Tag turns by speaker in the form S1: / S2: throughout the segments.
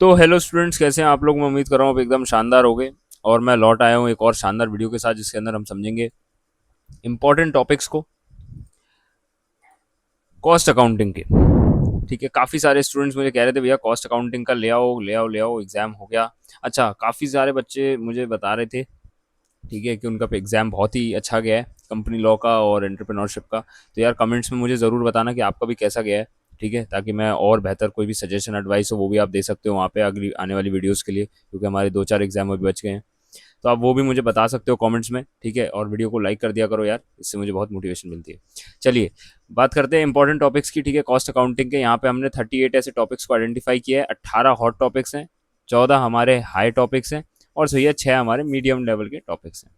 S1: तो hello students, कैसे हैं आप लोग। मैं उम्मीद कर रहा हूँ आप एकदम शानदार हो गए। और मैं लौट आया हूँ एक और शानदार वीडियो के साथ, जिसके अंदर हम समझेंगे इंपॉर्टेंट टॉपिक्स को कॉस्ट अकाउंटिंग के। ठीक है, काफ़ी सारे स्टूडेंट्स मुझे कह रहे थे भैया कॉस्ट अकाउंटिंग का ले आओ ले आओ ले आओ, एग्जाम हो गया। अच्छा, काफ़ी सारे बच्चे मुझे बता रहे थे, ठीक है, कि उनका एग्जाम बहुत ही अच्छा गया है, कंपनी लॉ का और एंटरप्रेन्योरशिप का। तो यार कमेंट्स में मुझे ज़रूर बताना कि आपका भी कैसा गया है। ठीक है, ताकि मैं और बेहतर कोई भी सजेशन एडवाइस हो वो भी आप दे सकते हो वहाँ पे अगली आने वाली वीडियोस के लिए, क्योंकि हमारे 2-4 एग्जाम अभी बच गए हैं। तो आप वो भी मुझे बता सकते हो कमेंट्स में। ठीक है, और वीडियो को लाइक कर दिया करो यार, इससे मुझे बहुत मोटिवेशन मिलती है। चलिए बात करते हैं इंपॉर्टेंट टॉपिक्स की। ठीक है, कॉस्ट अकाउंटिंग के यहाँ पे हमने 38 ऐसे टॉपिक्स को आइडेंटिफाई किया है। 18 हॉट टॉपिक्स हैं, 14 हमारे हाई टॉपिक्स हैं, और सही है 6 हमारे मीडियम लेवल के टॉपिक्स हैं।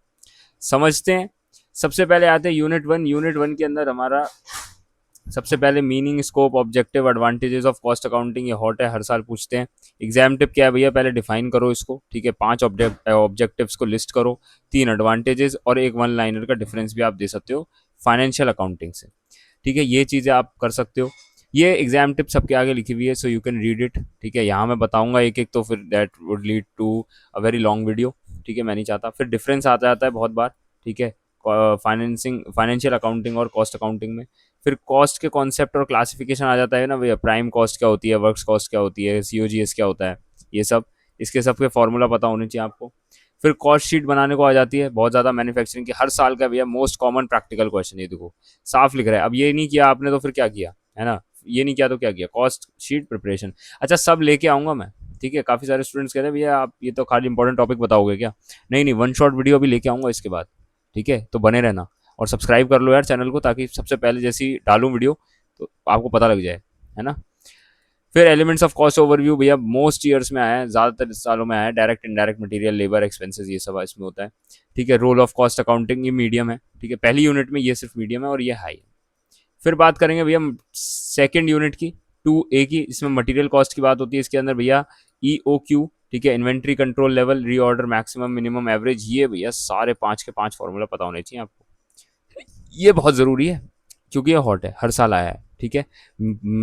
S1: समझते हैं। सबसे पहले आते हैं यूनिट 1। यूनिट 1 के अंदर हमारा सबसे पहले meaning, scope, objective, advantages of cost accounting, ये हॉट है, हर साल पूछते हैं। एग्जाम टिप क्या है भैया, पहले डिफाइन करो इसको। ठीक है, 5 ऑब्जेक्टिव्स को लिस्ट करो, 3 एडवांटेजेस और एक वन लाइनर का डिफरेंस भी आप दे सकते हो फाइनेंशियल अकाउंटिंग से। ठीक है, ये चीज़ें आप कर सकते हो। ये एग्जाम टिप सबके आगे लिखी हुई है, so you can read it. ठीक है, यहाँ मैं बताऊंगा एक एक, तो फिर that would lead to a very long video. ठीक है, मैं नहीं चाहता फिर डिफरेंस आता जाता है बहुत बार। ठीक है, फाइनेंशियल अकाउंटिंग और कॉस्ट अकाउंटिंग में। फिर कॉस्ट के कॉन्सेप्ट और क्लासिफिकेशन आ जाता है ना भैया, प्राइम कॉस्ट क्या होती है, वर्क्स कॉस्ट क्या होती है, सीओजीएस क्या होता है, ये सब। इसके सब के फॉर्मूला पता होने चाहिए आपको। फिर कॉस्ट शीट बनाने को आ जाती है, बहुत ज़्यादा मैन्युफैक्चरिंग की हर साल का भैया मोस्ट कॉमन प्रैक्टिकल क्वेश्चन, ये देखो साफ लिख रहा है। अब ये नहीं किया आपने तो फिर क्या किया, है ना। ये नहीं किया तो क्या किया, कॉस्ट शीट प्रिपरेशन। अच्छा, सब लेके आऊँगा मैं। ठीक है, काफ़ी सारे स्टूडेंट्स कह रहे हैं भैया आप ये तो खाली इंपॉर्टेंट टॉपिक बताओगे क्या। नहीं नहीं, वन शॉट वीडियो भी लेके आऊँगा इसके बाद। ठीक है, तो बने रहना। और सब्सक्राइब कर लो यार चैनल को, ताकि सबसे पहले जैसी डालूं वीडियो तो आपको पता लग जाए, है ना। फिर एलिमेंट्स ऑफ कॉस्ट ओवरव्यू भैया मोस्ट ईयर्स में आया है, ज़्यादातर सालों में आया है। Direct indirect material, labour expenses, ये सब इसमें होता है। ठीक है, रोल ऑफ कॉस्ट अकाउंटिंग, ये मीडियम है। ठीक है, पहली यूनिट में ये सिर्फ मीडियम है और ये हाई है। फिर बात करेंगे भैया सेकेंड यूनिट की, 2A की। इसमें मटेरियल कॉस्ट की बात होती है इसके अंदर भैया। EOQ, ठीक है, inventory control level, reorder, maximum, minimum, average, ये भैया सारे 5 के 5 फॉर्मूला पता होने चाहिए आपको। ये बहुत ज़रूरी है, क्योंकि ये हॉट है, हर साल आया है। ठीक है,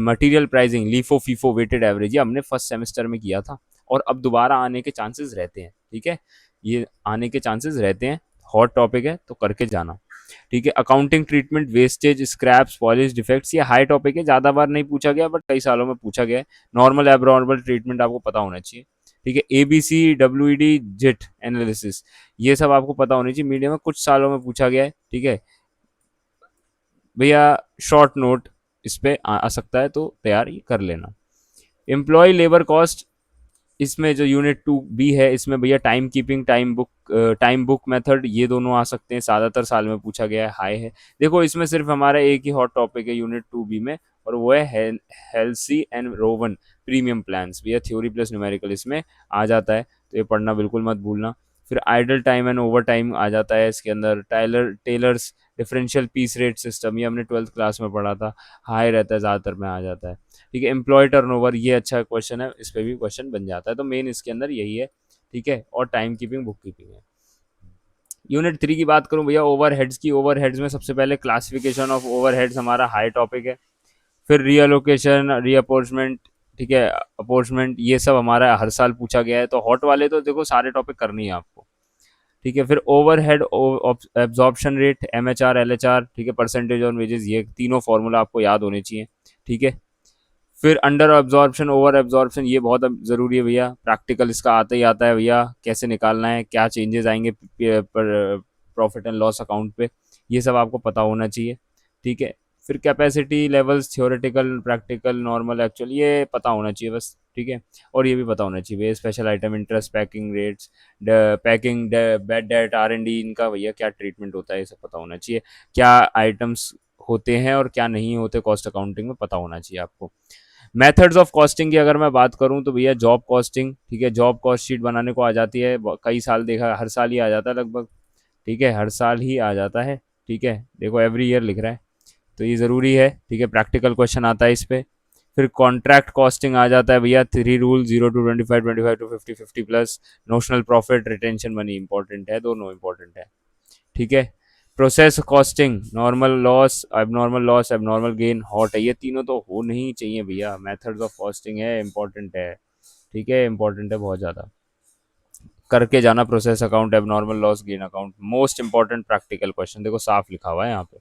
S1: material pricing, LIFO FIFO, weighted average, ये हमने फर्स्ट सेमेस्टर में किया था और अब दोबारा आने के चांसेस रहते हैं। ठीक है, ये आने के चांसेस रहते हैं, हॉट टॉपिक है तो करके जाना। ठीक है, accounting treatment, wastage, scraps, polish, defects, ये हाई टॉपिक है, ज़्यादा बार नहीं पूछा गया बट कई सालों में पूछा गया है। नॉर्मल एब्नॉर्मल ट्रीटमेंट आपको पता होना चाहिए। ठीक है, ABC, WED, जेट एनालिसिस, ये सब आपको पता होनी चाहिए। मीडियम में कुछ सालों में पूछा गया है। ठीक है भैया, शॉर्ट नोट इस पे आ सकता है, तो तैयारी कर लेना। एम्प्लॉय लेबर कॉस्ट, इसमें जो यूनिट 2B है, इसमें भैया time keeping, time book method, ये दोनों आ सकते हैं, ज़्यादातर साल में पूछा गया है, हाई है। देखो इसमें सिर्फ हमारा एक ही हॉट टॉपिक है यूनिट 2B में, और वो है Halsey and Rowan premium plans. भैया थ्योरी प्लस न्यूमेरिकल इसमें आ जाता है, तो ये पढ़ना बिल्कुल मत भूलना। फिर idle time and overtime आ जाता है इसके अंदर। Taylor's differential piece rate system, ये हमने 12th क्लास में पढ़ा था, हाई रहता है, ज़्यादातर में आ जाता है। ठीक है, एम्प्लॉय टर्नओवर, ये अच्छा क्वेश्चन है, इस पर भी क्वेश्चन बन जाता है, तो मेन इसके अंदर यही है। ठीक है, और टाइम कीपिंग, बुक कीपिंग है। यूनिट 3 की बात करूं भैया, ओवरहेड्स की। ओवरहेड्स में सबसे पहले क्लासिफिकेशन ऑफ ओवरहेड्स हमारा हाई टॉपिक है। फिर रीअलोकेशन, रीअपोर्चमेंट, ठीक है, अपोर्चमेंट, ये सब हमारा हर साल पूछा गया है, तो हॉट वाले तो देखो सारे टॉपिक करनी है आपको। ठीक है, फिर overhead absorption rate, MHR, LHR, ठीक है, परसेंटेज ऑन वेजेस, ये तीनों फॉर्मूला आपको याद होने चाहिए। ठीक है, फिर अंडर एब्जॉर्प्शन, ओवर एब्जॉर्प्शन, ये बहुत ज़रूरी है भैया, प्रैक्टिकल इसका आता ही आता है भैया, कैसे निकालना है, क्या चेंजेस आएंगे प्रॉफिट एंड लॉस अकाउंट पे, ये सब आपको पता होना चाहिए। ठीक है, फिर capacity levels, theoretical, practical, normal, actual, ये पता होना चाहिए बस। ठीक है, और ये भी पता होना चाहिए भैया special item, interest, packing rates, packing, bad debt, R&D, इनका भैया क्या ट्रीटमेंट होता है, ये सब पता होना चाहिए। क्या आइटम्स होते हैं और क्या नहीं होते कॉस्ट अकाउंटिंग में, पता होना चाहिए आपको। मेथड्स ऑफ कॉस्टिंग की अगर मैं बात करूं तो भैया जॉब कॉस्टिंग, ठीक है, जॉब कॉस्ट शीट बनाने को आ जाती है, कई साल देखा, हर साल ही आ जाता है लगभग। ठीक है, हर साल ही आ जाता है। ठीक है, देखो एवरी ईयर लिख रहा है, तो ये ज़रूरी है। ठीक है, प्रैक्टिकल क्वेश्चन आता है इस पे। फिर कॉन्ट्रैक्ट कॉस्टिंग आ जाता है भैया, 3 rule, 0 to 25, 25 to 50, 50 plus, notional profit, retention money, important है, दोनों इंपॉर्टेंट है। ठीक है, process costing, normal loss, abnormal gain, hot है, ये तीनों तो हो नहीं चाहिए भैया। मेथड्स ऑफ कॉस्टिंग है, इंपॉर्टेंट है। ठीक है, इंपॉर्टेंट है बहुत ज़्यादा। करके जाना process account, abnormal loss gain account, most important practical question, देखो साफ लिखा हुआ है यहाँ पे।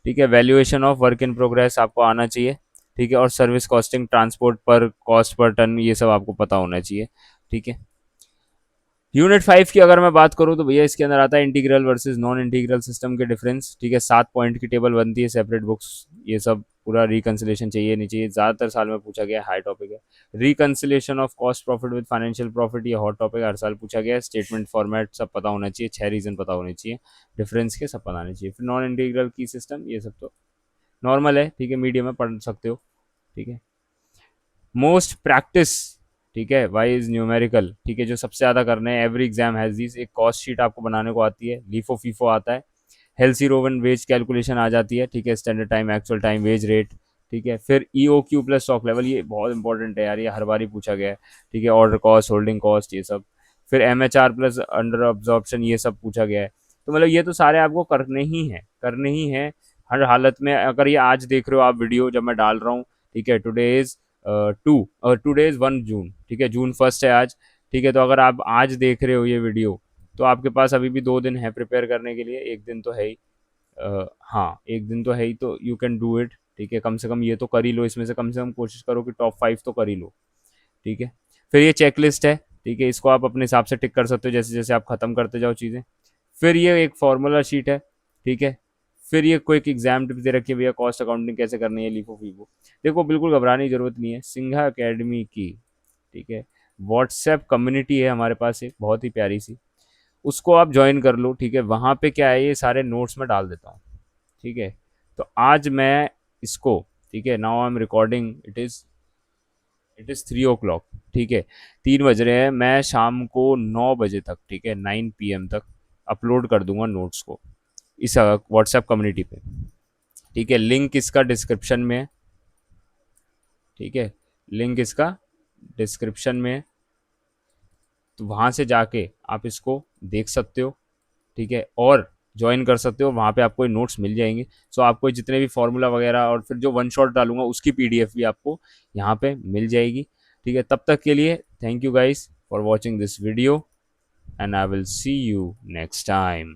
S1: ठीक है, valuation of work in progress आपको आना चाहिए। ठीक है, और सर्विस कॉस्टिंग, ट्रांसपोर्ट पर कॉस्ट पर टन, ये सब आपको पता होना चाहिए। ठीक है, यूनिट 5 की अगर मैं बात करूं तो भैया इसके अंदर आता है integral versus non integral system के डिफरेंस। ठीक है, 7 पॉइंट की टेबल बनती है, सेपरेट बुक्स, ये सब पूरा रिकन्सिलेशन चाहिए नहीं चाहिए, ज़्यादातर साल में पूछा गया, हाई टॉपिक है। Reconciliation of cost profit with financial profit, ये हॉट टॉपिक हर साल पूछा गया है। स्टेटमेंट फॉर्मेट सब पता होना चाहिए, 6 रीजन पता होने चाहिए डिफरेंस के, सब पता होने चाहिए। फिर नॉन इंटीग्रल की सिस्टम, ये सब तो नॉर्मल है। ठीक है, मीडियम में पढ़ सकते हो। ठीक है, मोस्ट प्रैक्टिस, ठीक है, वाई इज न्यूमेरिकल, ठीक है, जो सबसे ज़्यादा करने हैं, एवरी एग्जाम हैज दिस, एक कॉस्ट शीट आपको बनाने को आती है, लीफो फीफो आता है, हेल्सी रोवन वेज कैलकुलेशन आ जाती है। ठीक है, standard time, actual time, wage rate. ठीक है, फिर E O Q plus stock level, ये बहुत इंपॉर्टेंट है यार, ये हर बार ही पूछा गया है। ठीक है, ऑर्डर कॉस्ट, होल्डिंग कॉस्ट, ये सब। फिर M H R plus under absorption, ये सब पूछा गया है। तो मतलब ये तो सारे आपको करने ही हैं, करने ही हैं हर हालत में। अगर ये आज देख रहे हो आप वीडियो जब मैं डाल रहा हूँ, ठीक है, टुडे इज टुडे इज 1 जून, ठीक है, जून 1 है आज। ठीक है, तो अगर आप आज देख रहे हो ये वीडियो, तो आपके पास अभी भी 2 दिन है प्रिपेयर करने के लिए, एक दिन तो है ही। हाँ, एक दिन तो है ही, तो यू कैन डू इट। ठीक है, कम से कम ये तो कर ही लो, इसमें से कम कोशिश करो कि टॉप 5 तो कर ही लो। ठीक है, फिर ये चेकलिस्ट है। ठीक है, इसको आप अपने हिसाब से टिक कर सकते हो जैसे जैसे आप खत्म करते जाओ चीज़ें। फिर ये एक फॉर्मूला शीट है। ठीक है, फिर ये कोई एक एग्जाम टिप्स दे रखी है भैया, कॉस्ट अकाउंटिंग कैसे करनी है, लीफो फीफो। देखो बिल्कुल घबराने की जरूरत नहीं है, सिंघा एकेडमी की, ठीक है, व्हाट्सएप कम्युनिटी है हमारे पास एक बहुत ही प्यारी सी, उसको आप ज्वाइन कर लो। ठीक है, वहाँ पे क्या है, ये सारे नोट्स में डाल देता हूँ। ठीक है, तो आज मैं इसको, ठीक है, now I am recording, it is 3 o'clock। ठीक है, 3 बज रहे हैं, मैं शाम को 9 बजे तक, ठीक है, 9 PM तक अपलोड कर दूंगा नोट्स को इस व्हाट्सएप कम्युनिटी पे। ठीक है, लिंक इसका डिस्क्रिप्शन में है। ठीक है, लिंक इसका डिस्क्रिप्शन में है, तो वहाँ से जाके आप इसको देख सकते हो। ठीक है, और ज्वाइन कर सकते हो, वहाँ पे आपको ये नोट्स मिल जाएंगे। सो आपको जितने भी फॉर्मूला वगैरह और फिर जो वन शॉट डालूंगा उसकी पीडीएफ भी आपको यहाँ पे मिल जाएगी। ठीक है, तब तक के लिए thank you guys for watching this video, and I will see you next time.